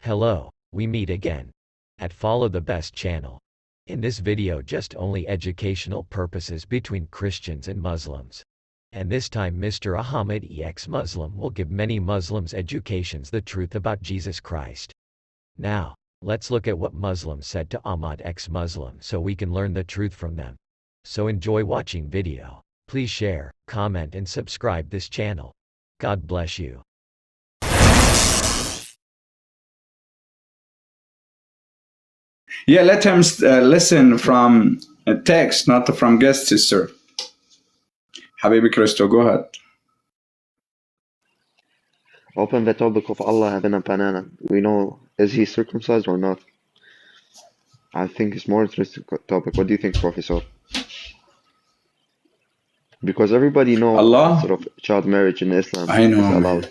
Hello, we meet again at Follow the Best channel. In this video just only educational purposes between Christians and Muslims. And this time Mr. Ahmad ExMuslim will give many Muslims educations the truth about Jesus Christ. Now, let's look at what Muslims said to AhmadExmuslim so we can learn the truth from them. So enjoy watching video. Please share, comment and subscribe this channel. God bless you. Yeah, let him listen from a text, not from guest sister. Habibi Christo, go ahead. Open the topic of Allah having a banana. We know, is he circumcised or not? I think it's more interesting topic. What do you think, Professor? Because everybody knows Allah? sort of child marriage in Islam I know, is allowed.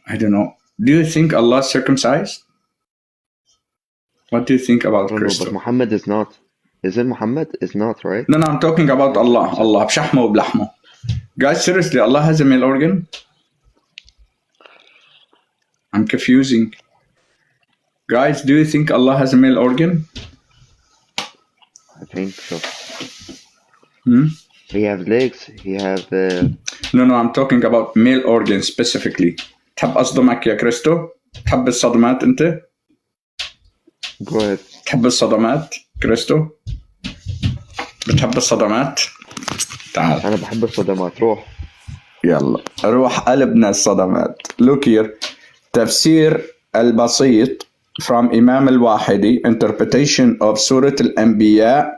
I don't know. Do you think Allah circumcised? What do you think about I don't know, Christo? but Muhammad is not. Is it Muhammad? Is not, right? No, I'm talking about Allah. Allah, b'shahmo b'lahmo. Guys, seriously, Allah has a male organ? I'm confusing. Guys, do you think Allah has a male organ? I think so. Hmm? He has legs. He has No, I'm talking about male organ specifically. تحب أصدمك يا كريستو؟ تحب الصدمات أنت؟ Go ahead. تحب الصدمات كريستو؟ بتحب الصدمات؟ تعال. أنا بحب الصدمات. روح. يلا روح قلبنا الصدمات. Look here. تفسير البسيط from Imam al-Wahidi, interpretation of Surah Al-Anbiya,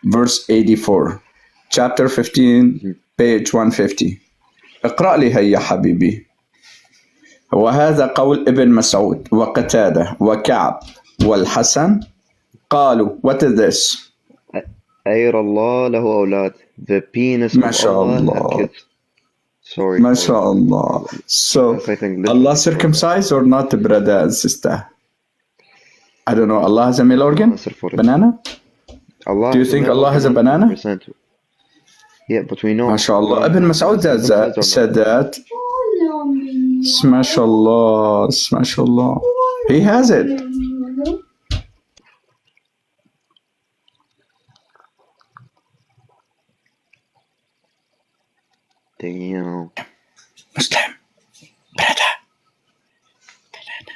verse 84, chapter 15, page 150. اقرأ لي هيا حبيبي. وهذا قول ابن مسعود وقتادة وكعب والحسن قالوا, what is this? أير الله له أولاد. The penis ما of شاء Allah الله. have kids. Sorry. ما شاء الله. So, Yes, I think Allah circumcised or not, brother and sister? I don't know. Allah has a male organ? Answer for it. Banana? Allah Do you think Allah has a banana? 100%. Yeah, but we know. MashaAllah. Ibn Mas'ud said that. MashaAllah. MashaAllah. He has it. Damn. Muslim. Brother. Banana.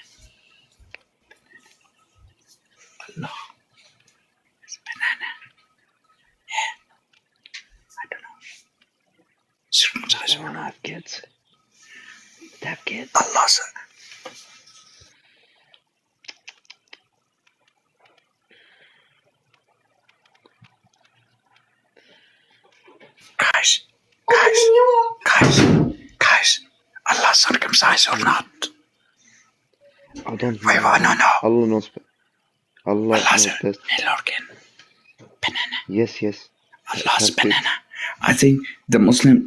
Allah. It's a banana. Yeah. I don't know. Circumcised or not? Have kids. They have kids. Allah said. Guys, Allah circumcised or not? I don't know. Wait, no. Allah knows. Allah knows Allah's best. male organ. Banana. Yes. Allah's banana. I think do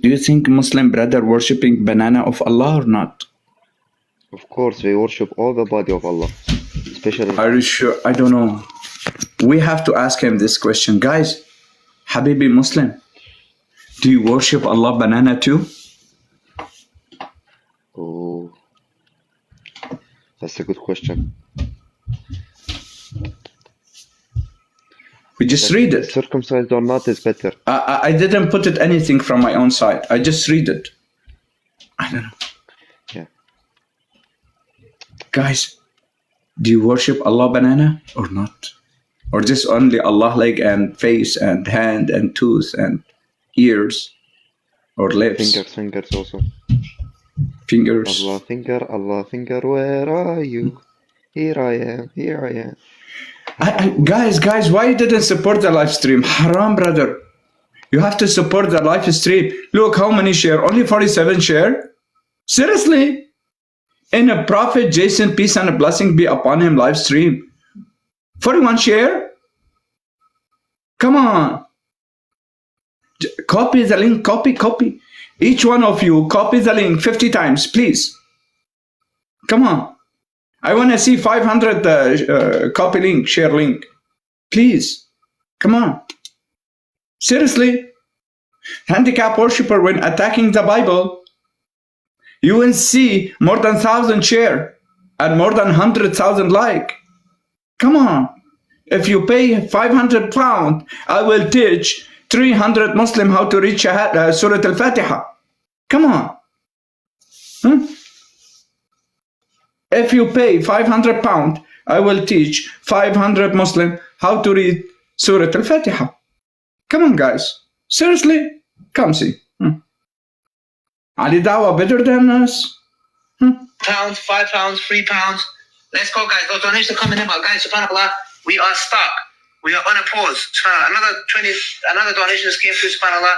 you think Muslim brother worshipping banana of Allah or not? Of course, we worship all the body of Allah. Especially. Are you sure? I don't know. We have to ask him this question. Guys, Habibi Muslim, do you worship Allah banana too? Oh. That's a good question. We just read it. Circumcised or not is better. I didn't put it anything from my own side. I just read it. I don't know. Yeah. Guys, do you worship Allah banana or not? Or just only Allah leg and face and hand and tooth and ears or lips? Fingers also. Fingers. Allah finger, where are you? Here I am. Guys, why you didn't support the live stream? Haram, brother. You have to support the live stream. Look how many share. Only 47 share. Seriously? In a Prophet Jason, peace and a blessing be upon him live stream. 41 share? Come on. Copy the link. Copy. Each one of you, copy the link 50 times, please. Come on. I want to see 500 copy link, share link. Please. Come on. Seriously. Handicap worshipper when attacking the Bible. you will see more than 1,000 share and more than 100,000 like. Come on. If you pay £500, I will teach 300 Muslim how to read Surah Al-Fatiha. Come on. If you pay £500, I will teach 500 Muslim how to read Surah Al-Fatiha. Come on, guys. Seriously? Come see. Ali Dawa better than us? Pounds, £5, £3. Let's go, guys. Those donations are coming in, but guys, subhanAllah, we are stuck. We are on a pause. Another donation just came through, subhanAllah.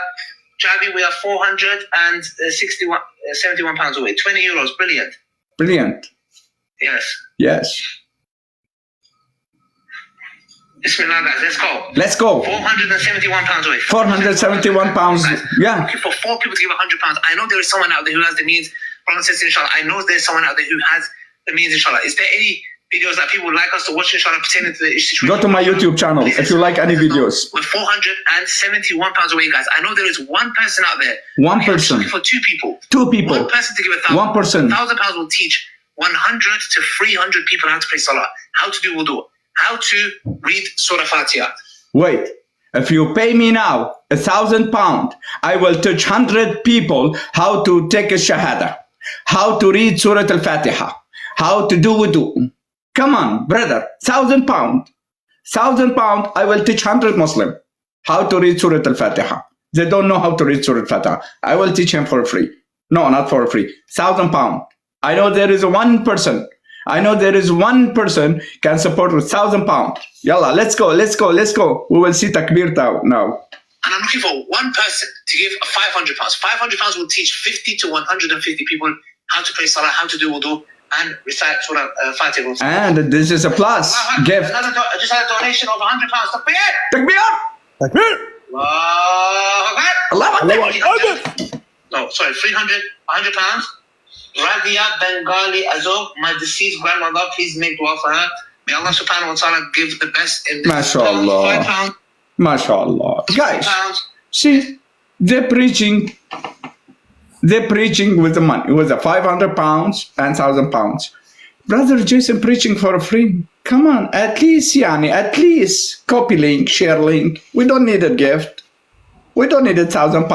Javi, we are 471 pounds away. 20 euros. Brilliant. Brilliant. Yes. Bismillah, guys. Let's go. 471 pounds away. 471 pounds. Yeah. Looking for 4 people to give £100. I know there is someone out there who has the means. Brother says, inshallah. I know there's someone out there who has the means, inshallah. Is there any videos that people would like us to watch, inshallah, pertaining to the situation? Go to my YouTube channel if you like any videos. We're 471 pounds away, guys. I know there is one person out there. One person. Looking for 2 people. 2 people. One person to give 1,000. One person. £1,000 will teach 100 to 300 people how to pray salah, how to do wudu, how to read Surah Fatiha. Wait. If you pay me now £1,000, I will teach 100 people how to take a shahada, how to read Surah Al-Fatiha, how to do wudu. Come on, brother. £1,000. £1,000, I will teach 100 Muslim how to read Surah Al-Fatiha. They don't know how to read Surah Al-Fatiha. I will teach him for free. No, not for free. £1,000. I know there is one person. Can support with £1,000. Yalla, let's go. We will see takbir now. And I'm looking for one person to give £500. £500 will teach 50 to 150 people how to pray salah, how to do wudu, and recite Surah Fatiha. And this is a plus gift. I just had a donation of £100. Takbir! Allah Akbar! No, sorry, 300, £100. Rabia Bengali Azov, my deceased grandmother, please make dua for her. May Allah subhanahu wa ta'ala give the best in this. MashaAllah. £5. MashaAllah. Guys, £5. see, they're preaching with the money, with the £500 and £1,000. Brother Jason preaching for free. Come on, at least copy link, share link. We don't need a gift. We don't need £1,000,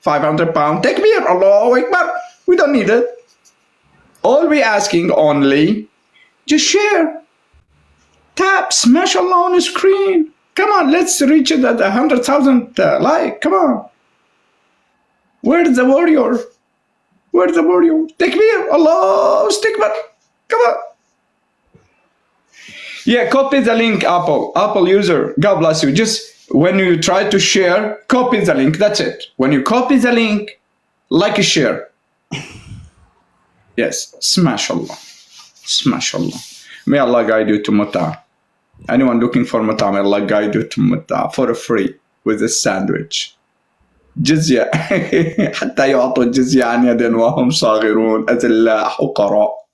£500. Take me, Allahu Akbar. We don't need it. All we asking only, just share. Tap, smash Allah on the screen. Come on, let's reach it at 100,000 like. Come on. Where's the warrior? Takbir, Allah, Akbar. Come on. Yeah, copy the link, Apple user. God bless you. Just when you try to share, copy the link. That's it. When you copy the link, like a share. Yes, smash Allah. May Allah guide you to Muta. Anyone looking for Muta, may Allah guide you to Muta for free with a sandwich. جزية حتى يعطوا الجزية عن يد وهم صاغرون أذلاء حقراء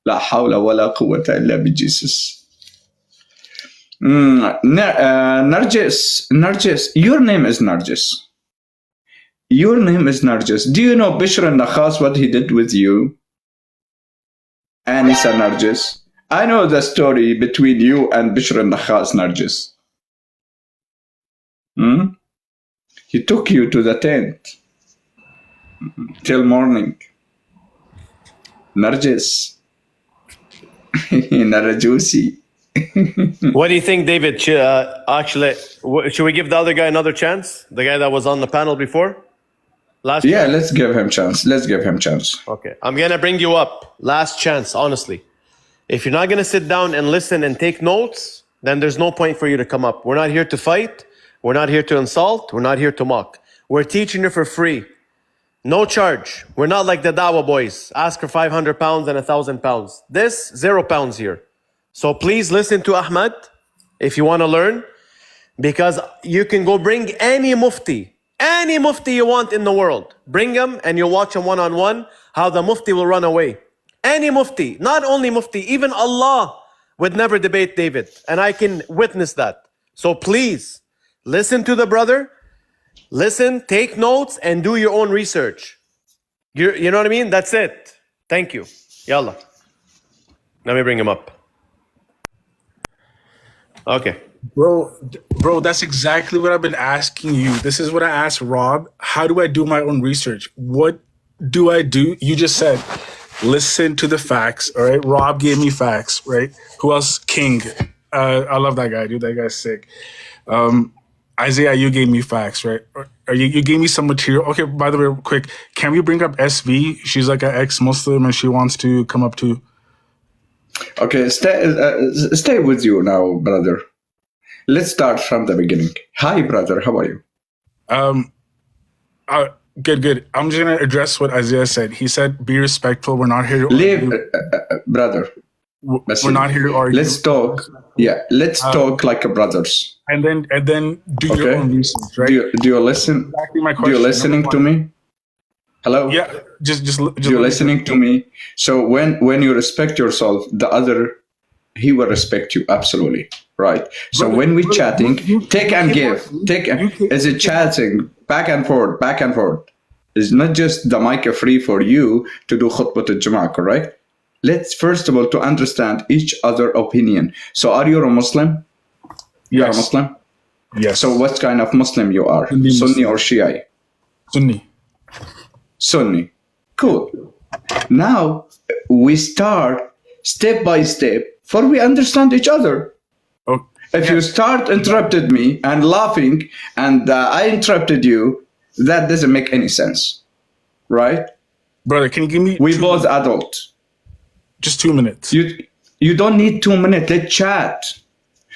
لا حول ولا قوة إلا بجيسس. Nargis, your name is Nargis. Do you know Bishr al-Nakhas, what he did with you? Anisa Nargis. I know the story between you and Bishr al-Nakhas, Nargis. He took you to the tent till morning. Nargis. Narajusi. What do you think, David? Actually, should we give the other guy another chance? The guy that was on the panel before? Yeah, let's give him chance. Okay, I'm going to bring you up. Last chance, honestly. If you're not going to sit down and listen and take notes, then there's no point for you to come up. We're not here to fight. We're not here to insult. We're not here to mock. We're teaching you for free. No charge. We're not like the Dawah boys. Ask for £500 and £1,000. This, £0 here. So please listen to Ahmad if you want to learn, because you can go bring any mufti you want in the world. Bring him and you'll watch him one-on-one, how the mufti will run away. Any mufti, not only mufti, even Allah would never debate David. And I can witness that. So please, listen to the brother, listen, take notes, and do your own research. You know what I mean? That's it. Thank you. Yalla. Let me bring him up. Okay. Bro, that's exactly what I've been asking you. This is what I asked Rob. How do I do my own research? What do I do? You just said, listen to the facts. All right. Rob gave me facts, right? Who else? King. I love that guy, dude. That guy's sick. Isaiah, you gave me facts, right? Or you gave me some material. Okay, by the way, quick, can we bring up SV? She's like an ex-Muslim and she wants to come up too. Okay, stay with you now, brother. Let's start from the beginning. Hi, brother. How are you? Good. I'm just gonna address what Isaiah said. He said, "Be respectful. We're not here to argue." Brother. We're not here to argue. Let's talk. Yeah, let's talk like brothers. And then do your own research, right? Do you listen? Exactly my question. Do you listening to me? Hello. Yeah. Just you're listening to me. So when you respect yourself, the other, he will respect you absolutely, right? So brother, when we brother, chatting, take and give, is it chatting back and forth? It's not just the mic free for you to do khutbah al-Jum'ah, correct? Let's first of all to understand each other opinion. So are you a Muslim? You are a Muslim? Yes. So what kind of Muslim you are? Sunni or Shia? Sunni. Cool. Now we start step by step for we understand each other. If you start interrupted me and laughing and I interrupted you, that doesn't make any sense, right? Brother, can you give me? We both adults. Just 2 minutes. You don't need 2 minutes. Let's chat.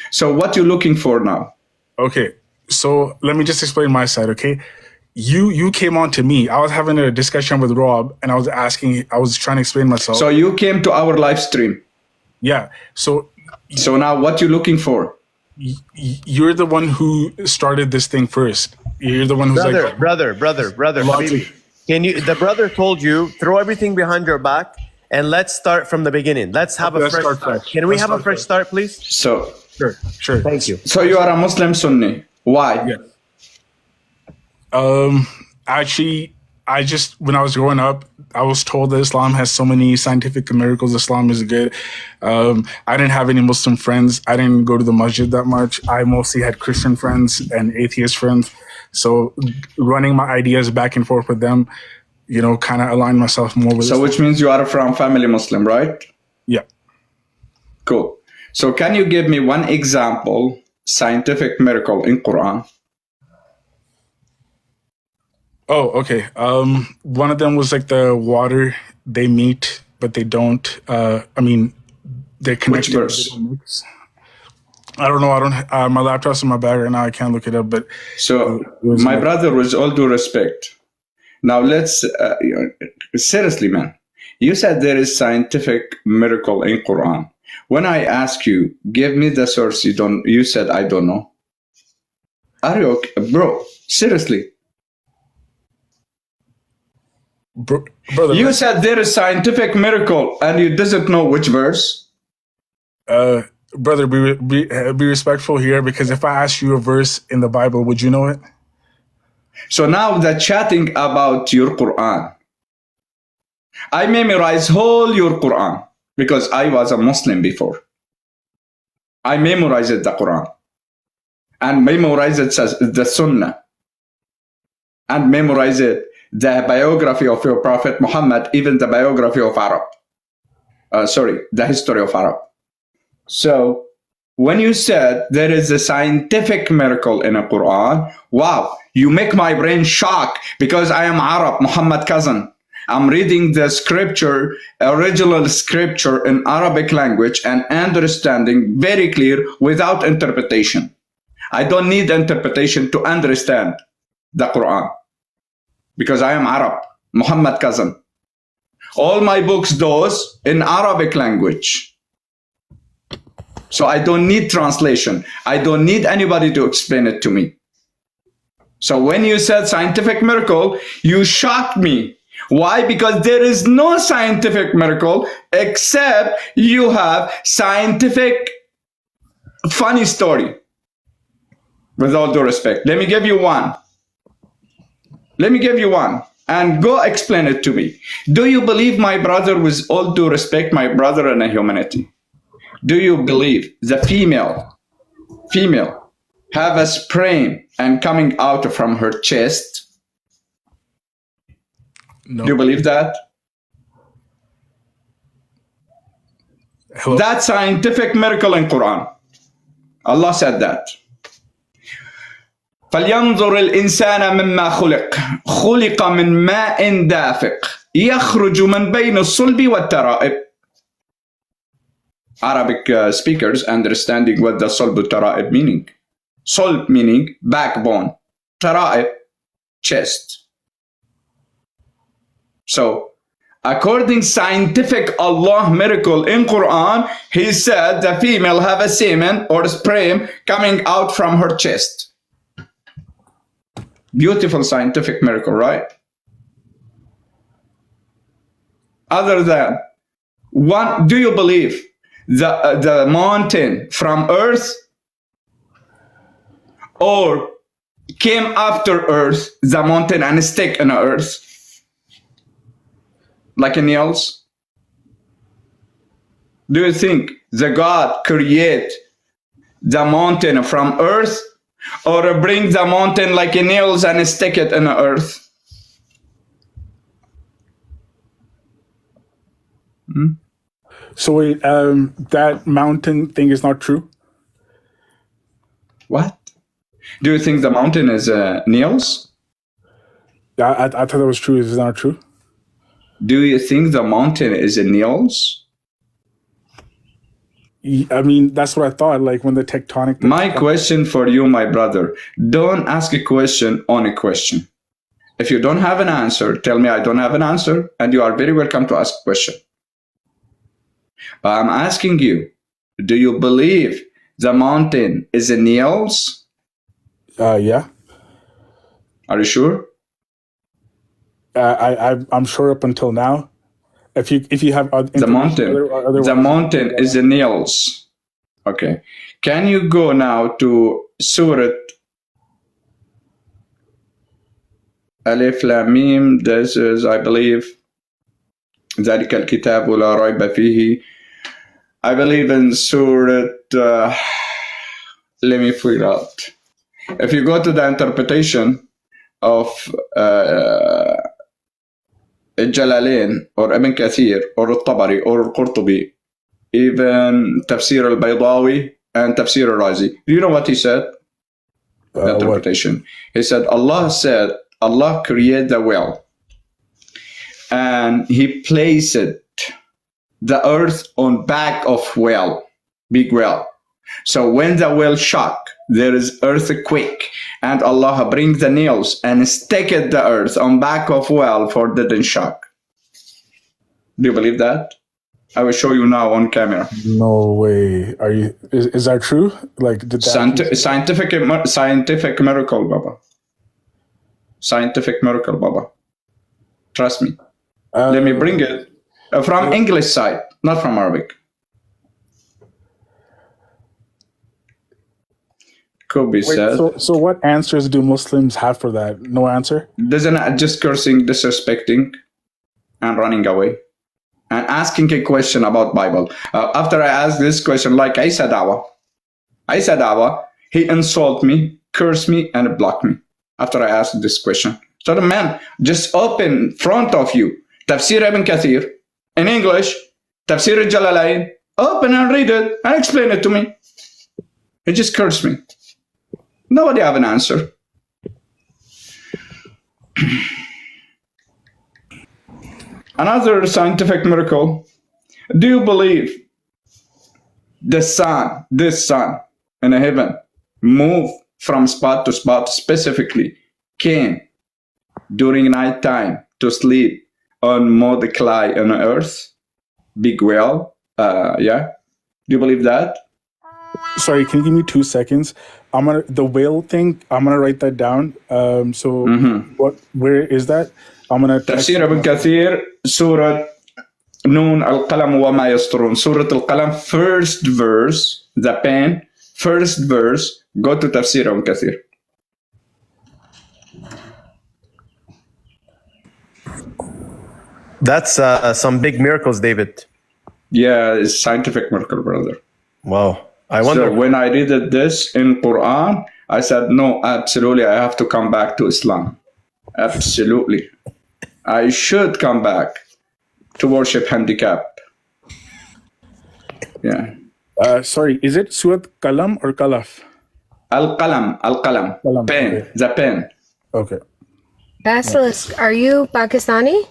So what you looking for now? Okay. So let me just explain my side, okay? You came on to me. I was having a discussion with Rob and I was trying to explain myself. So you came to our live stream. Yeah. So now what you looking for? You're the one who started this thing first. You're the one who's brother. Habibi, the brother told you, throw everything behind your back and let's start from the beginning. Let's have a fresh start. Can we have a fresh start, please? So Sure. Thank you. So you are a Muslim Sunni. Why? Yeah. Actually, when I was growing up, I was told that Islam has so many scientific miracles. Islam is good. I didn't have any Muslim friends. I didn't go to the masjid that much. I mostly had Christian friends and atheist friends. So running my ideas back and forth with them, kind of aligned myself more with Islam. Which means you are from family Muslim, right? Yeah. Cool. So can you give me one example, scientific miracle in Quran? Oh, okay. One of them was like the water, they meet, but they don't. They're connected. Which verse? I don't know. My laptop's in my bag right now. I can't look it up. But so my brother, with all due respect, now let's seriously, man. You said there is scientific miracle in Quran. When I ask you, give me the source, you said I don't know. Are you okay? Bro? Seriously. Brother, you said there is scientific miracle and you doesn't know which verse? Brother, be respectful here, because if I ask you a verse in the Bible, would you know it? So now the chatting about your Quran. I memorize whole your Quran because I was a Muslim before. I memorized the Quran and memorized the Sunnah and memorized the biography of your Prophet Muhammad, even the biography of Arab. The history of Arab. So when you said there is a scientific miracle in the Quran, wow, you make my brain shock because I am Arab, Muhammad cousin. I'm reading the scripture, original scripture in Arabic language and understanding very clear without interpretation. I don't need interpretation to understand the Quran because I am Arab, Muhammad cousin. All my books, those in Arabic language. So I don't need translation. I don't need anybody to explain it to me. So when you said scientific miracle, you shocked me. Why? Because there is no scientific miracle except you have scientific funny story. With all due respect, let me give you one. and go explain it to me. Do you believe, my brother, with all due respect, my brother in humanity, do you believe the female have a sperm and coming out from her chest? No. Do you believe that? Hello? That's scientific miracle in Quran. Allah said that. فلينظر الإنسان مما خلق من ماء دافق يخرج من بين الصلب والترائب. Arabic speakers understanding what the صلب والترائب meaning. صلب meaning backbone, ترائب chest. So according scientific Allah miracle in Quran, he said the female have a semen or sperm coming out from her chest. Beautiful scientific miracle, right? Other than one, do you believe the mountain from earth or came after earth, the mountain and stick in the earth like a nails? Do you think the God create the mountain from earth or bring the mountain like a nails and stick it in the earth? So wait, that mountain thing is not true? What? Do you think the mountain is nails? I thought that was true. Is it not true? Do you think the mountain is nails? I mean, that's what I thought, like when the tectonic... My question for you, my brother, don't ask a question on a question. If you don't have an answer, tell me I don't have an answer, and you are very welcome to ask a question. But I'm asking you, do you believe the mountain is a nails? Yeah. Are you sure? I'm sure up until now. If you have the mountain is the nails. Okay. Can you go now to Surah Alif Lam Mim? This is, I believe, ذلك الكتاب لا ريب فيه. I believe in Surah. Let me figure out. If you go to the interpretation of Jalalain or Ibn Kathir or Al-Tabari or Al-Qurtubi, even Tafsir al-Baydawi and Tafsir al-Razi. Do you know what he said? The interpretation. What? He said Allah created the well and he placed the earth on back of well, big well. So when the well shock, there is earthquake, and Allah bring the nails and stick it the earth on back of well for didn't shock. Do you believe that? I will show you now on camera. No way. Are you? Is that true? Like did that scientific miracle, Baba. Scientific miracle, Baba. Trust me. Let me bring it from English side, not from Arabic. Could be said. So what answers do Muslims have for that? No answer? Doesn't just cursing, disrespecting, and running away, and asking a question about Bible. After I asked this question, like I said, he insult me, curse me, and block me. After I asked this question, so the man just open in front of you Tafsir Ibn Kathir in English, Tafsir al-Jalalain, open and read it and explain it to me. He just cursed me. Nobody have an answer. Another scientific miracle. Do you believe this sun in heaven move from spot to spot, specifically came during night time to sleep on Mordecai on earth? Big well. Yeah. Do you believe that? Sorry, can you give me 2 seconds? The whale thing, I'm gonna write that down. Where is that? I'm gonna Tafsir Ibn Kathir, Surah Noon Al-Qalam wa ma yasturun. Surah Al-Qalam, first verse, the pen, first verse, go to Tafsir Ibn Kathir. That's some big miracles, David. Yeah, it's scientific miracle, brother. Wow. I wonder. So when I read this in Quran, I said, no, absolutely, I have to come back to Islam. Absolutely. I should come back to worship handicap. Yeah. Sorry, is it Surat Kalam or Kalaf? Al-Qalam, Qalam, pen, okay. the pen. Okay. Basilisk, are you Pakistani?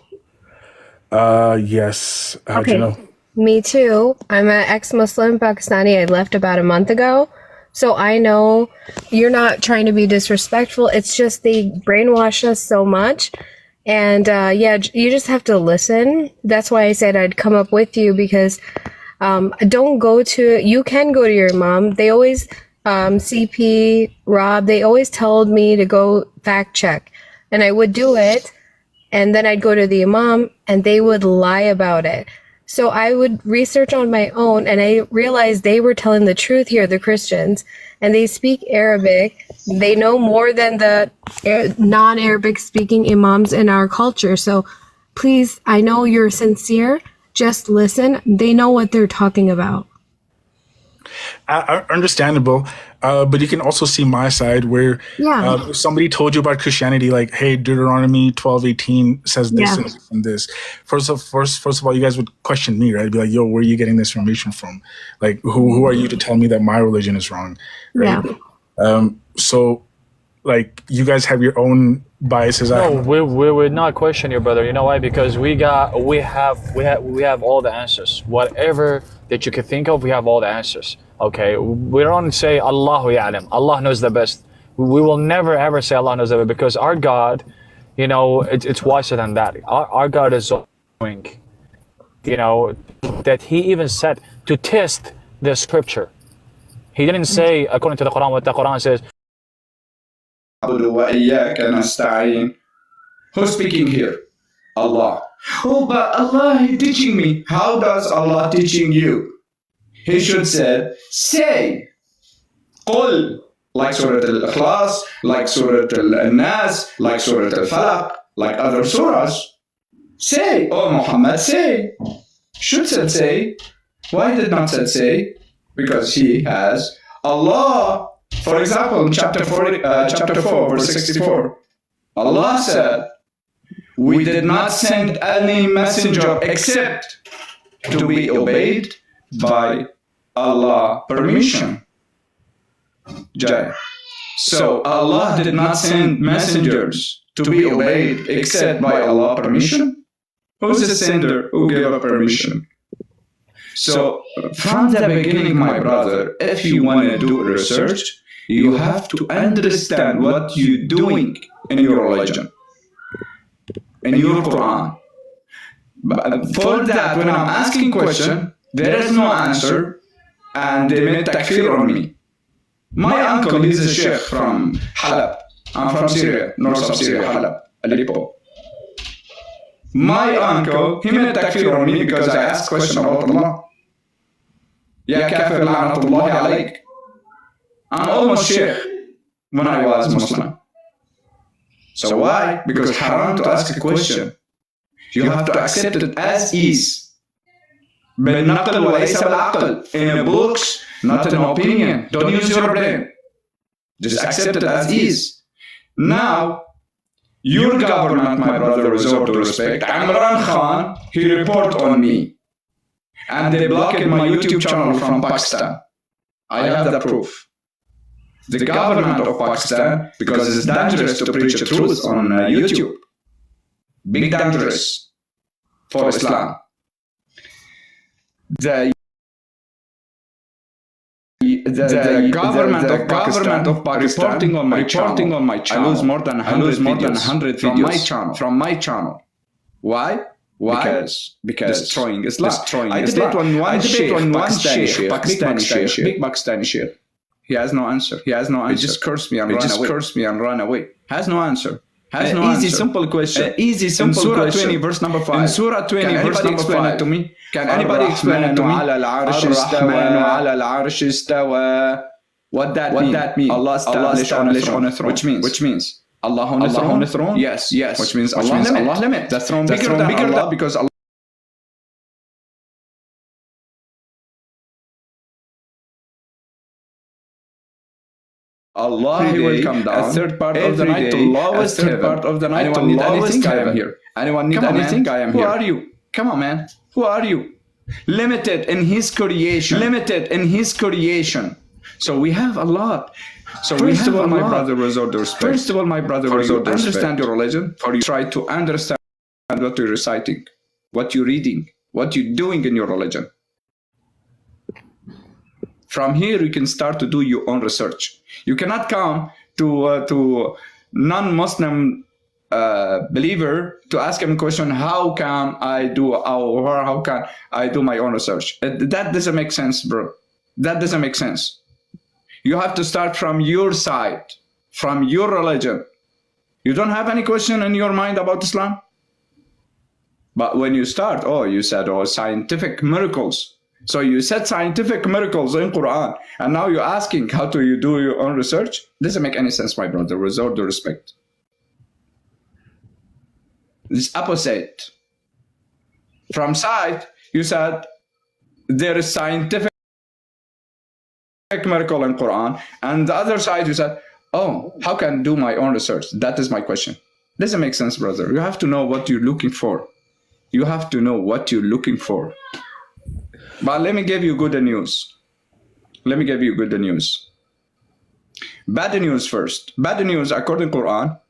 Yes. How'd you know? Me too. I'm an ex-Muslim Pakistani. I left about a month ago. So I know you're not trying to be disrespectful. It's just they brainwash us so much. And yeah, you just have to listen. That's why I said I'd come up with you, because don't go to, you can go to your mom. They always, CP, Rob, they always told me to go fact check. And I would do it. And then I'd go to the imam and they would lie about it. So I would research on my own, and I realized they were telling the truth here, the Christians, and they speak Arabic. They know more than the non-Arabic speaking imams in our culture. So please, I know you're sincere. Just listen. They know what they're talking about. Understandable, but you can also see my side where if somebody told you about Christianity, like, hey, Deuteronomy 12:18 says this and this and this. First of all, you guys would question me, right? Be like, yo, where are you getting this information from? Like, who are you to tell me that my religion is wrong? Right? Yeah. So, like, you guys have your own biases. No, we would not question you, brother. You know why? Because we have all the answers. Whatever that you can think of, we have all the answers. Okay, we don't say Allahu Ya'lam. Allah knows the best. We will never ever say Allah knows the best, because our God, you know, it's wiser than that. Our God is knowing, you know, that He even said to test the scripture. He didn't say according to the Quran what the Quran says. Who's speaking here? Allah. Oh, but Allah is teaching me. How does Allah teaching you? He should say, قل, like Surah Al-Ikhlas, like Surah Al-Nas, like Surah Al-Falaq, like other surahs. Say, oh Muhammad, say. Should say. Why did not say? Because he has Allah. For example, in chapter 4, verse 64, Allah said, we did not send any messenger except to be obeyed by Allah permission. So Allah did not send messengers to be obeyed except by Allah permission? Who's the sender who gave a permission? So from the beginning, my brother, if you want to do research, you have to understand what you're doing in your religion, in your Quran. But for that, when I'm asking question, there is no answer, and they made takfir on me. My uncle is a sheikh from Halab. I'm from Syria, north of Syria, Halab, Aleppo. My uncle, he made takfir on me because I asked question about Allah. Ya kafir la'natullahi alayk. I'm almost sheikh when I was Muslim. So why? Because haram to ask a question. You have to accept it as is. بالنقل وليس بالعقل. In a books, not an opinion. Don't use your brain. Just accept it as is. Now, your government, my brother, with all due respect, Imran Khan, he report on me. And they blocked my YouTube channel from Pakistan. I have the proof. The government of Pakistan, because it's dangerous to preach the truth on YouTube. Big dangerous for Islam. The government of Pakistan reporting on my channel. I lose more than 100 videos from my channel. Why? Because destroying Islam. I debate on one sheikh, big Pakistani sheikh. He has no answer. He just cursed me and ran away. Has no answer. Easy, simple question. In Surah 20, verse number 5. In Surah 20, verse number 5. To me? Can anybody explain it to me? What that means? Allah established on a throne. Which means? Allah on the throne? Yes. Which means Allah limit. The throne bigger than Allah because Allah he will come down a third part of the night to lowest heaven. Part of the night anyone need anything? I am here. Anyone need anything? I am here. Who are you? Come on, man. Who are you? Limited in His creation. So we have a lot. So first of all, my brother, resort to respect. Understand your religion, or you try to understand what you're reciting, what you're reading, what you're doing in your religion. From here, you can start to do your own research. You cannot come to non-Muslim believer to ask him a question, how can I do my own research? That doesn't make sense, bro. That doesn't make sense. You have to start from your side, from your religion. You don't have any question in your mind about Islam? But when you start, you said, scientific miracles. So you said scientific miracles in Quran, and now you're asking how do you do your own research? Doesn't make any sense, my brother. Resort to respect. This opposite. From side, you said there is scientific miracle in Quran, and the other side you said, how can I do my own research? That is my question. Doesn't make sense, brother. You have to know what you're looking for. But let me give you good news. Bad news first. Bad news according to Quran.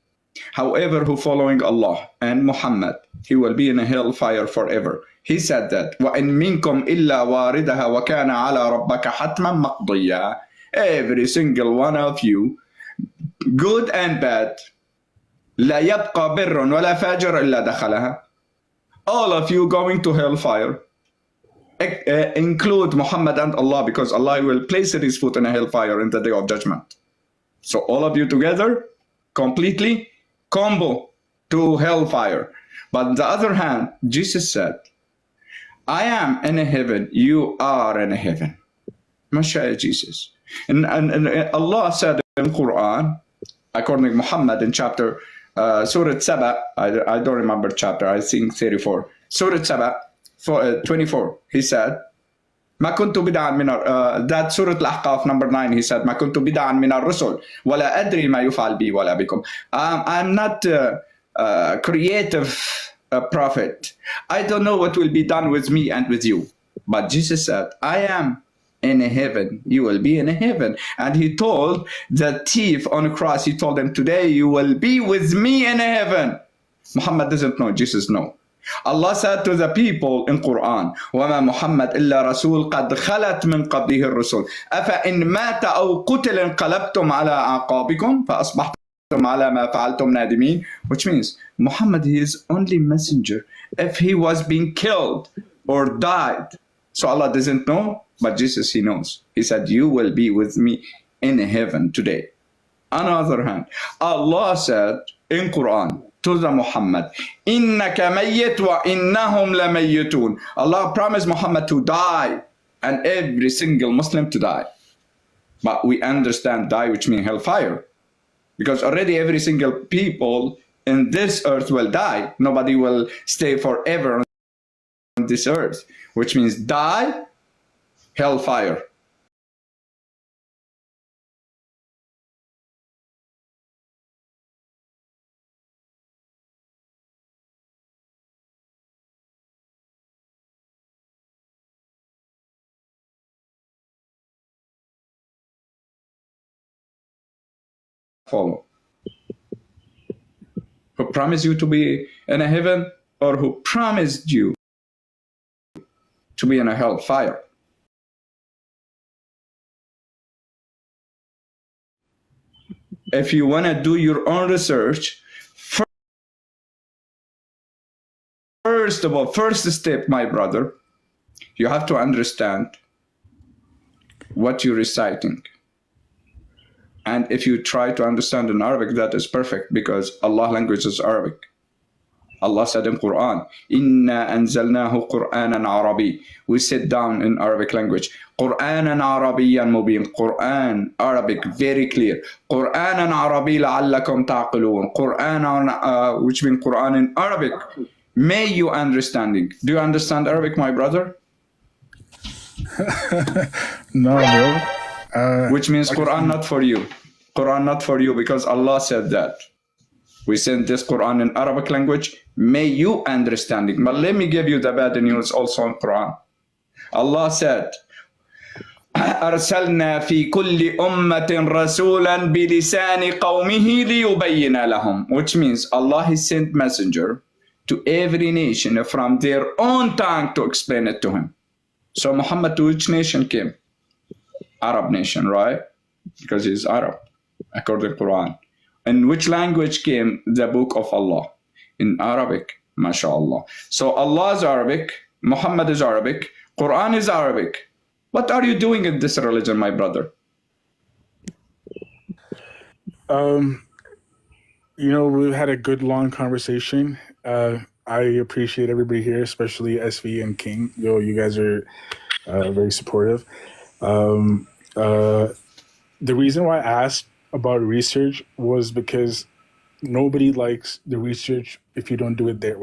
However, who following Allah and Muhammad, he will be in a hellfire forever. He said that. وَإِن مِّنكُمْ إِلَّا وَارِدَهَا وَكَانَ عَلَى رَبَّكَ حَتْمًا مَقْضِيًّا. Every single one of you, good and bad, لا يبقى بر ولا فاجر إلا دخلها. All of you going to hellfire. Include Muhammad and Allah, because Allah will place his foot in a hellfire in the day of judgment. So all of you together, completely, combo to hellfire. But on the other hand, Jesus said, I am in a heaven, you are in a heaven. Mashallah, Jesus. And Allah said in Quran, according to Muhammad in chapter, Surah Saba, I don't remember chapter, I think 34. Surah Saba, 24, he said, ما كنت بدعا من that Surah Al-Ahqaf number 9, he said, ما كنت بدعا من الرسل ولا أدري ما يفعل بي ولا بكم. I'm not a creative prophet. I don't know what will be done with me and with you. But Jesus said, I am in a heaven. You will be in a heaven. And he told the thief on the cross, he told him, today you will be with me in a heaven. Muhammad doesn't know, Jesus knows. Allah said to the people in Quran, وَمَا مُحَمَّدْ إِلَّا رَسُولٌ قَدْ خَلَتْ مِنْ قَبْلِهِ الرُّسُلُ أَفَإِنْ مَاتَ أَوْ قُتِلَ انقلبتم على أعقابكم فأصبحتم على ما فعلتم نادمين. Which means Muhammad, he is only messenger if he was being killed or died. So Allah doesn't know, but Jesus, he knows. He said, you will be with me in heaven today. On the other hand, Allah said in Quran to the Muhammad, إِنَّكَ مَيِّتٌ وَإِنَّهُمْ لَمَيِّتُونَ. Allah promised Muhammad to die and every single Muslim to die. But we understand die, which means hellfire. Because already every single people in this earth will die. Nobody will stay forever on this earth. Which means die, hellfire. Follow. Who promised you to be in a heaven, or who promised you to be in a hellfire? If you want to do your own research, first of all, first step, my brother, you have to understand what you're reciting. And if you try to understand in Arabic, that is perfect, because Allah's language is Arabic. Allah said in Quran, Inna anzalnahu Qur'anan Arabi. We sit down in Arabic language. Qur'anan Arabiyyan mubin. Quran, Arabic, very clear. Qur'anan Arabi la'allakum ta'qilun. Quran, which means Quran in Arabic. May you understanding. Do you understand Arabic, my brother? No, bro. Which means Quran not for you. Quran not for you because Allah said that. We sent this Quran in Arabic language. May you understanding. But let me give you the bad news also in Quran. Allah said, أرسلنا في كل أمة رسولا بلسان قومه ليبين لهم. Which means Allah has sent messenger to every nation from their own tongue to explain it to him. So Muhammad to which nation came? Arab nation, right? Because he's Arab, according to Quran. In which language came the book of Allah? In Arabic, mashallah. So Allah is Arabic, Muhammad is Arabic, Quran is Arabic. What are you doing in this religion, my brother? We've had a good long conversation. I appreciate everybody here, especially SV and King. You guys are very supportive. The reason why I asked about research was because nobody likes the research if you don't do it their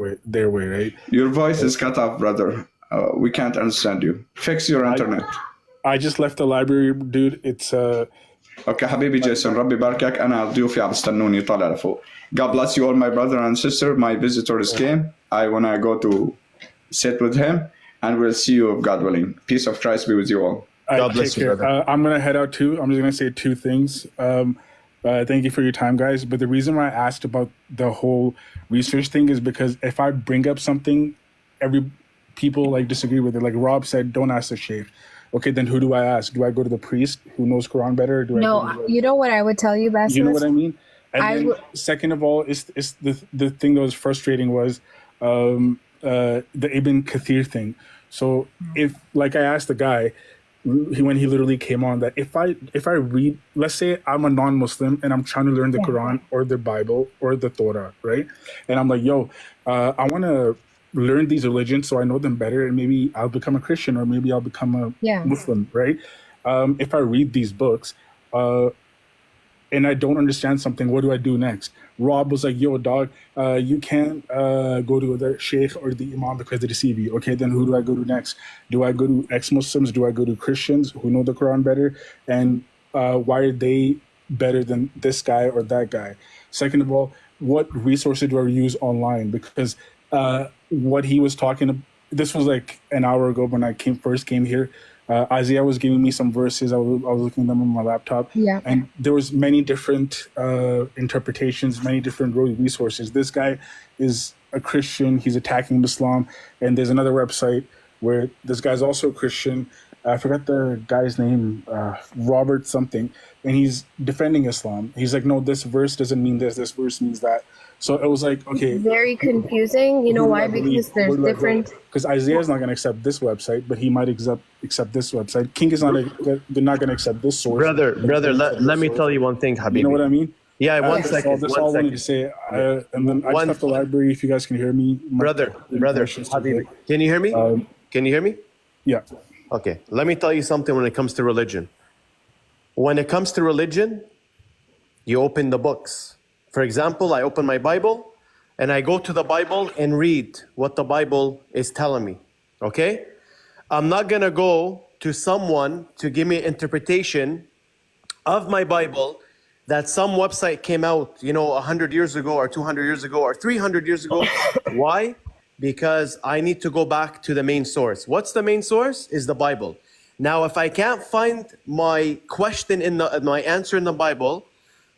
way, right? Your voice is cut off, brother. We can't understand you. Fix your internet. I just left the library, dude. It's Okay, حبيبي جيسون, ربي باركك. أنا ضيوفي عم بستنوني طالع لفوق. God bless you all, my brother and sister. My visitors came. I want to go to sit with him, and we'll see you, God willing. Peace of Christ be with you all. God bless you, brother. I'm going to head out too. I'm just going to say two things. Thank you for your time, guys. But the reason why I asked about the whole research thing is because if I bring up something, people disagree with it. Like Rob said, don't ask the sheikh. Okay, then who do I ask? Do I go to the priest who knows Quran better? You know what I would tell you, Bassett? You know what I mean? And second of all, is the thing that was frustrating was the Ibn Kathir thing. So if, like I asked the guy, when he literally came on, that if I read, let's say I'm a non-Muslim and I'm trying to learn the Quran or the Bible or the Torah, right? And I'm like, I want to learn these religions so I know them better, and maybe I'll become a Christian or maybe I'll become a Muslim, right? If I read these books and I don't understand something, what do I do next? Rob was like, dog, you can't go to the sheikh or the imam because they deceive you. Okay, then who do I go to next? Do I go to ex-Muslims? Do I go to Christians who know the Quran better? And why are they better than this guy or that guy? Second of all, what resources do I use online? Because what he was talking about, this was like an hour ago when I first came here. Isaiah was giving me some verses. I was looking at them on my laptop. Yeah. And there was many different interpretations, many different resources. This guy is a Christian. He's attacking Islam. And there's another website where this guy's also a Christian. I forgot the guy's name, Robert something. And he's defending Islam. He's like, no, this verse doesn't mean this. This verse means that. So it was like, okay. Very confusing. You know why? Because there's different. Because Isaiah's not going to accept this website, but he might accept this website. King is they're not going to accept this source. Brother, let me tell you one thing, Habibi. You know what I mean? Yeah, one second. That's all I wanted to say. And then I just left the library. If you guys can hear me. Brother, Habibi. Can you hear me? Can you hear me? Yeah. Okay. Let me tell you something when it comes to religion. When it comes to religion, you open the books. For example, I open my Bible and I go to the Bible and read what the Bible is telling me, okay? I'm not going to go to someone to give me an interpretation of my Bible that some website came out, 100 years ago or 200 years ago or 300 years ago. Why? Because I need to go back to the main source. What's the main source? Is the Bible. Now, if I can't find my question my answer in the Bible,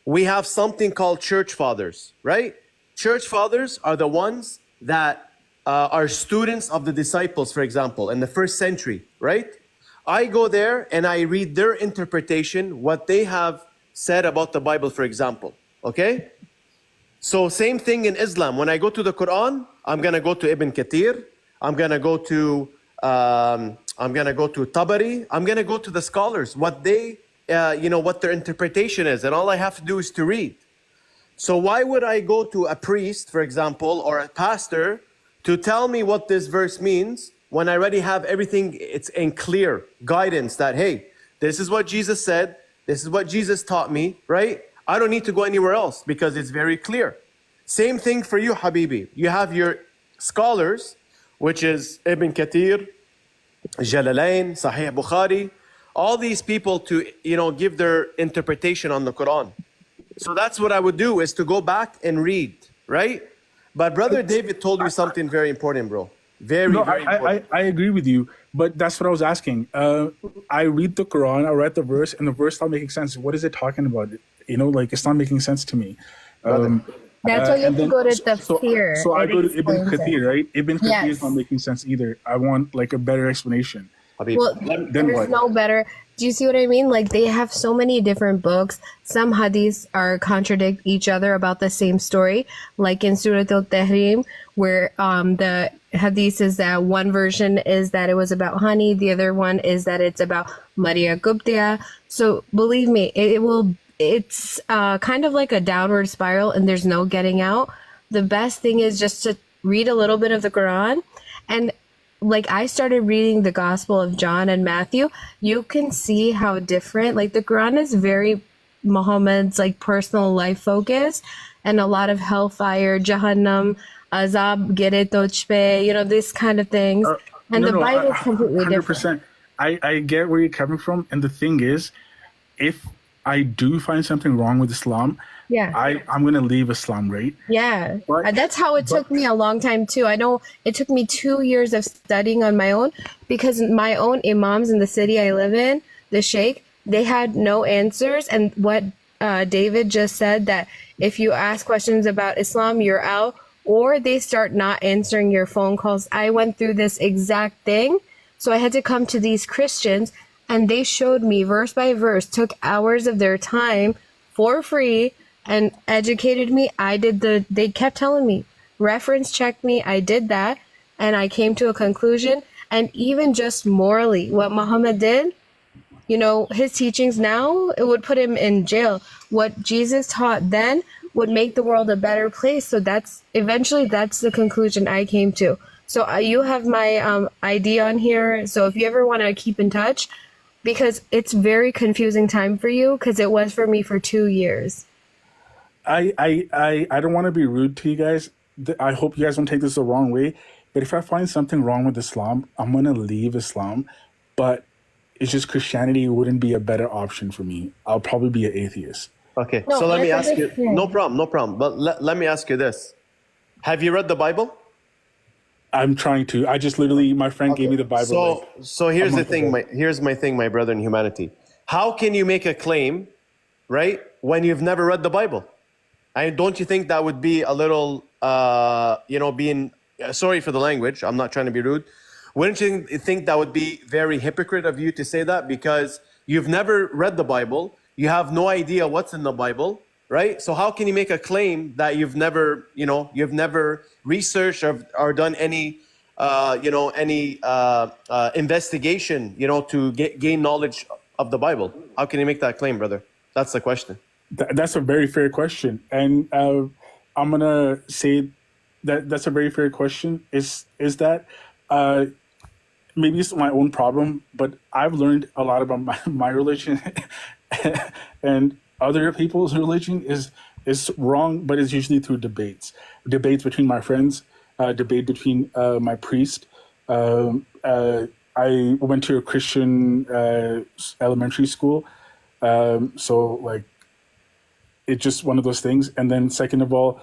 we have something called church fathers, right? Church fathers are the ones that are students of the disciples, for example, in the first century, right? I go there and I read their interpretation, what they have said about the Bible, for example, okay? So same thing in Islam. When I go to the Quran, I'm gonna go to Ibn Kathir, I'm gonna go to Tabari, I'm gonna go to the scholars, what they what their interpretation is, and all I have to do is to read. So why would I go to a priest, for example, or a pastor to tell me what this verse means when I already have everything, it's in clear guidance that, hey, this is what Jesus said, this is what Jesus taught me, right? I don't need to go anywhere else because it's very clear. Same thing for you, Habibi. You have your scholars, which is Ibn Kathir, Jalalain, Sahih Bukhari, all these people to, give their interpretation on the Quran. So that's what I would do, is to go back and read, right? But Brother David told you something very important, bro. Very important. I agree with you, but that's what I was asking. I read the Quran, I read the verse, and the verse stopped making sense. What is it talking about? It's not making sense to me. That's why you have to go to Tafsir. So I go to Ibn Kathir, right? Ibn Kathir is Yes. not making sense either. I want like a better explanation. Well, Then there's what? no better. Do you see what I mean? Like, they have so many different books. Some hadiths are contradict each other about the same story. Like in Surah Al-Tahrim, where the hadith is that one version is that it was about honey, the other one is that it's about Maria Guptia. So believe me, it's kind of like a downward spiral, and there's no getting out. The best thing is just to read a little bit of the Quran. And like, I started reading the Gospel of John and Matthew. You can see how different, like, the Quran is very Muhammad's like personal life focused, and a lot of hellfire, Jahannam, Azab, Gere Tochpe, this kind of things. And the Bible is completely 100%. different. I get where you're coming from, and the thing is, if I do find something wrong with Islam, Yeah. I'm gonna leave Islam, right? Yeah, But- that's how it took me a long time too. I know it took me 2 years of studying on my own, because my own imams in the city I live in, the sheikh, they had no answers. And what David just said, that if you ask questions about Islam, you're out, or they start not answering your phone calls. I went through this exact thing. So I had to come to these Christians, and they showed me verse by verse, took hours of their time for free, and educated me. They kept telling me, reference check me. I did that, and I came to a conclusion. And even just morally, what Muhammad did, his teachings now, it would put him in jail. What Jesus taught then would make the world a better place. So that's the conclusion I came to. So you have my ID on here. So if you ever want to keep in touch, because it's very confusing time for you, because it was for me for 2 years. I don't want to be rude to you guys. I hope you guys don't take this the wrong way. But if I find something wrong with Islam, I'm gonna leave Islam. But it's just Christianity wouldn't be a better option for me. I'll probably be an atheist. Okay, No, so let me I ask you. understand. No problem. But let me ask you this: have you read the Bible? I'm trying to. I just literally, my friend gave me the Bible. So here's the month thing. ago. Here's my thing, my brother in humanity. How can you make a claim, right, when you've never read the Bible? Don't you think that would be a little, being sorry for the language? I'm not trying to be rude. Wouldn't you think that would be very hypocrite of you to say that, because you've never read the Bible, you have no idea what's in the Bible, right? So how can you make a claim that you've never researched or done any, investigation, to gain knowledge of the Bible? How can you make that claim, brother? That's the question. That's a very fair question, and I'm gonna say that's a very fair question. Is that maybe it's my own problem, but I've learned a lot about my religion, and other people's religion is wrong, but it's usually through debates between my friends, debate between my priest. I went to a Christian elementary school, so like, it's just one of those things. And then second of all,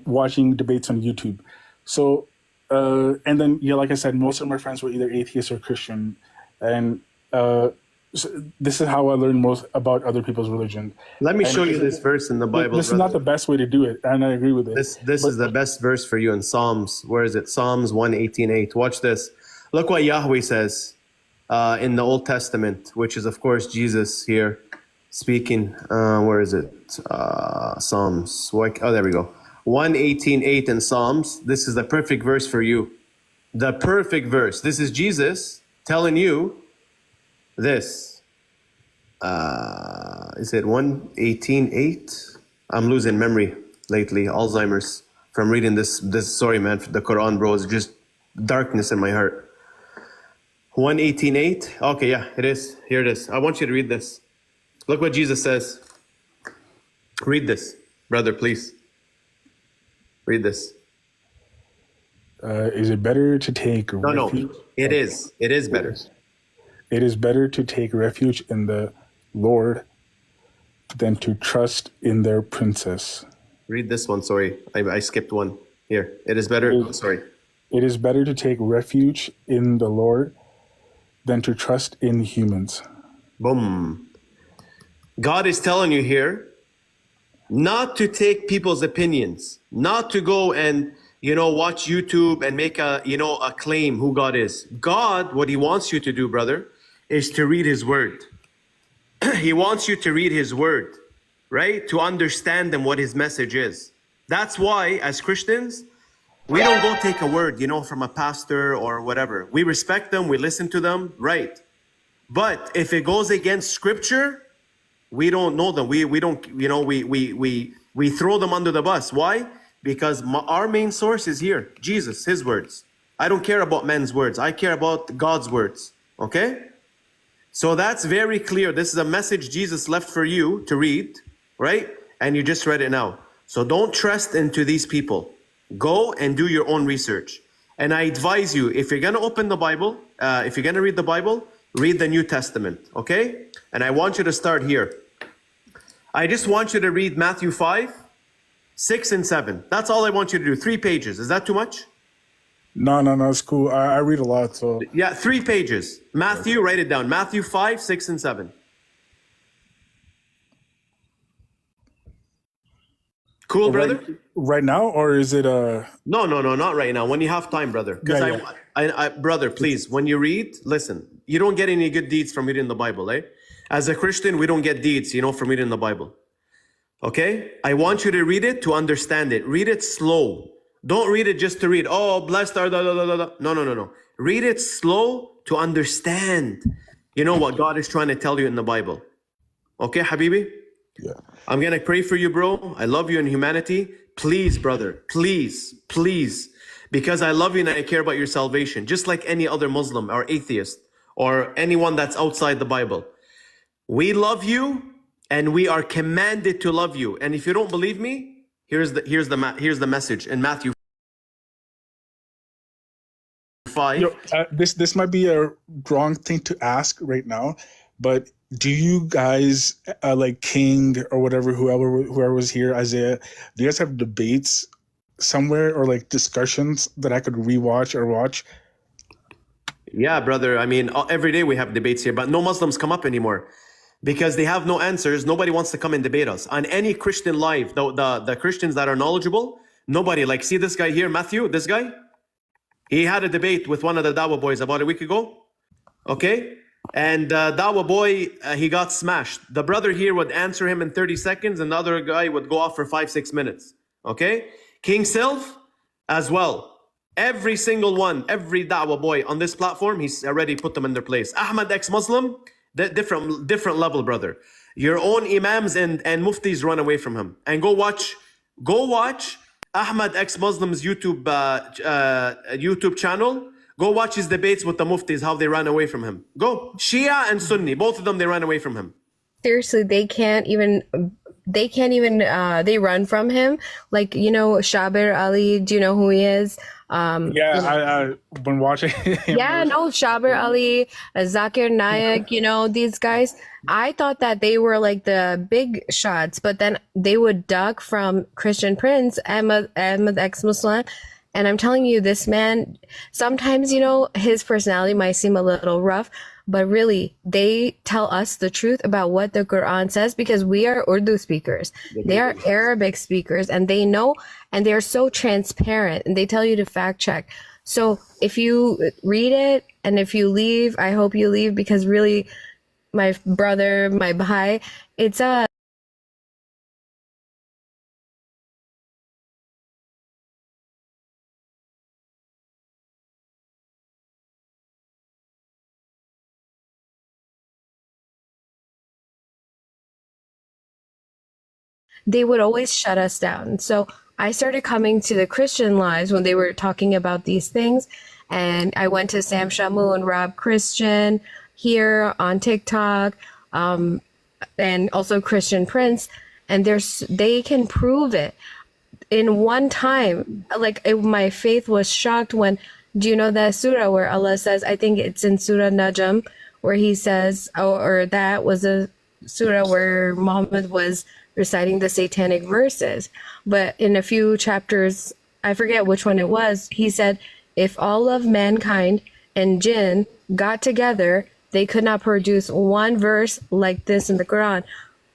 watching debates on YouTube. So, and then, like I said, most of my friends were either atheists or Christian. And so this is how I learned most about other people's religion. Let me show you this verse in the Bible. This is not the best way to do it, and I agree with it. This is the best verse for you in Psalms. Where is it? Psalms 118:8. Watch this. Look what Yahweh says in the Old Testament, which is, of course, Jesus here speaking. Where is it? Psalms. Oh, there we go. 118:8 in Psalms. This is the perfect verse for you. The perfect verse. This is Jesus telling you this. Is it 118:8? I'm losing memory lately, Alzheimer's, from reading this. Sorry, man, the Quran, bro, is just darkness in my heart. 118:8. Okay, yeah, it is. Here it is. I want you to read this. Look what Jesus says. Read this, brother, please. Read this. Is it better to take No. refuge? It is. It is better. It is better to take refuge in the Lord than to trust in their princess. Read this one. Sorry, I skipped one. Here. It is better. Sorry. It is better to take refuge in the Lord than to trust in humans. Boom. God is telling you here not to take people's opinions, not to go and, watch YouTube and make a claim who God is. God, what he wants you to do, brother, is to read his word. He wants you to read his word, right? To understand what his message is. That's why, as Christians, we don't go take a word, from a pastor or whatever. We respect them, we listen to them, right? But if it goes against scripture, we don't know them. We don't, we throw them under the bus. Why? Because our main source is here, Jesus, his words. I don't care about men's words. I care about God's words. Okay? So that's very clear. This is a message Jesus left for you to read, right? And you just read it now. So don't trust into these people. Go and do your own research. And I advise you, if you're going to open the Bible, if you're going to read the Bible, read the New Testament, okay? And I want you to start here. I just want you to read Matthew 5, 6, and 7. That's all I want you to do. 3 pages. Is that too much? No, it's cool. I read a lot, so. Yeah, 3 pages. Matthew, write it down. Matthew 5, 6, and 7. Cool, brother? Right now, or is it No, not right now. When you have time, brother. Because I, brother, please, when you read, listen. You don't get any good deeds from reading the Bible, eh? As a Christian, we don't get deeds, from reading the Bible. Okay? I want you to read it to understand it. Read it slow. Don't read it just to read. Oh, blessed are the... No. Read it slow to understand, what God is trying to tell you in the Bible. Okay, Habibi? Yeah. I'm going to pray for you, bro. I love you in humanity. Please, brother, please. Because I love you and I care about your salvation. Just like any other Muslim or atheist or anyone that's outside the Bible. We love you and we are commanded to love you. And if you don't believe me, here's the message in Matthew 5. This might be a wrong thing to ask right now, but do you guys like King or whatever, whoever was here, Isaiah, do you guys have debates somewhere or like discussions that I could rewatch or watch? Yeah, brother. I mean, every day we have debates here, but no Muslims come up anymore because they have no answers. Nobody wants to come and debate us on any Christian live. The Christians that are knowledgeable, nobody. Like, see this guy here, Matthew, this guy? He had a debate with one of the Dawah boys about a week ago. Okay? And Dawah boy, he got smashed. The brother here would answer him in 30 seconds and the other guy would go off for 5-6 minutes. Okay? King Sylph as well. Every single one, every Dawah boy on this platform, he's already put them in their place. AhmadExmuslim, different level, brother. Your own imams and muftis run away from him. And go watch AhmadExmuslim's YouTube channel. Go watch his debates with the muftis, how they ran away from him. Go. Shia and Sunni, both of them, they ran away from him. Seriously, they run from him. Like, Shabir Ali, do you know who he is? I've been watching him. Yeah, no, Shabir Ali, Zakir Naik, these guys. I thought that they were like the big shots, but then they would duck from Christian Prince, AhmadExmuslim. And I'm telling you, this man, sometimes, his personality might seem a little rough, but really, they tell us the truth about what the Quran says because we are Urdu speakers. They are Arabic speakers and they know, and they're so transparent and they tell you to fact check. So if you read it and if you leave, I hope you leave because really, my brother, my bhai, it's a they would always shut us down. So I started coming to the Christian lives when they were talking about these things. And I went to Sam Shamu and Rob Christian here on TikTok, and also Christian Prince. And they can prove it in one time. Like my faith was shocked when, do you know that surah where Allah says, I think it's in Surah Najm, where he says, or that was a surah where Muhammad was reciting the satanic verses. But in a few chapters, I forget which one it was, he said, if all of mankind and jinn got together, they could not produce one verse like this in the Quran.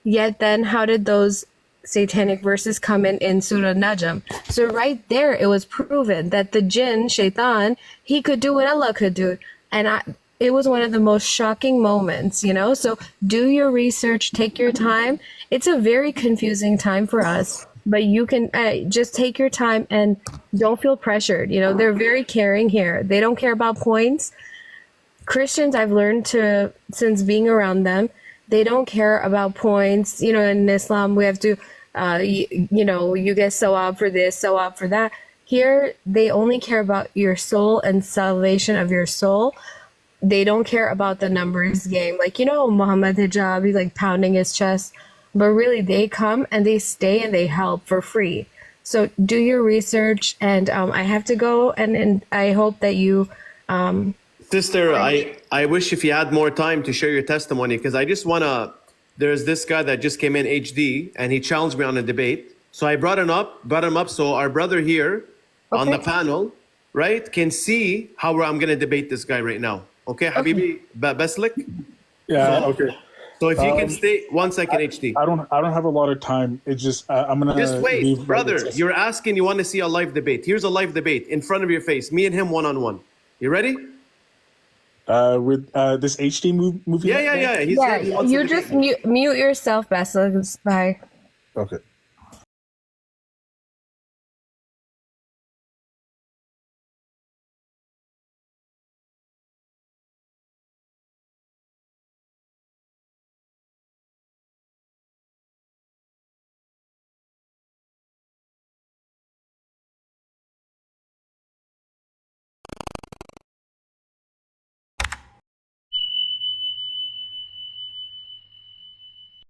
Yet then, how did those satanic verses come in Surah Najm? So right there, it was proven that the jinn, shaitan, he could do what Allah could do. And it was one of the most shocking moments, you know? So do your research, take your time. It's a very confusing time for us, but you can just take your time and don't feel pressured. You know, they're very caring here. They don't care about points. Christians, I've learned since being around them, they don't care about points. You know, in Islam, we have to, you know, you get sawab for this, sawab for that. Here, they only care about your soul and salvation of your soul. They don't care about the numbers game. Like, you know, Muhammad Hijab, he's like pounding his chest. But really, they come and they stay and they help for free. So do your research. And I have to go. And I hope that you... Sister, I wish if you had more time to share your testimony, because I just want to... There's this guy that just came in, HD, and he challenged me on a debate. So I brought him up so our brother here on the panel, right, can see how I'm going to debate this guy right now. Okay, Habibi Beslik? Yeah, okay. So if you can stay 1 second, HD. I don't have a lot of time. It's just I'm gonna just wait, brother. You're asking, you want to see a live debate. Here's a live debate in front of your face. Me and him one-on-one. You ready? With this HD movie. Yeah. You just mute yourself, Beslik. Bye. Okay.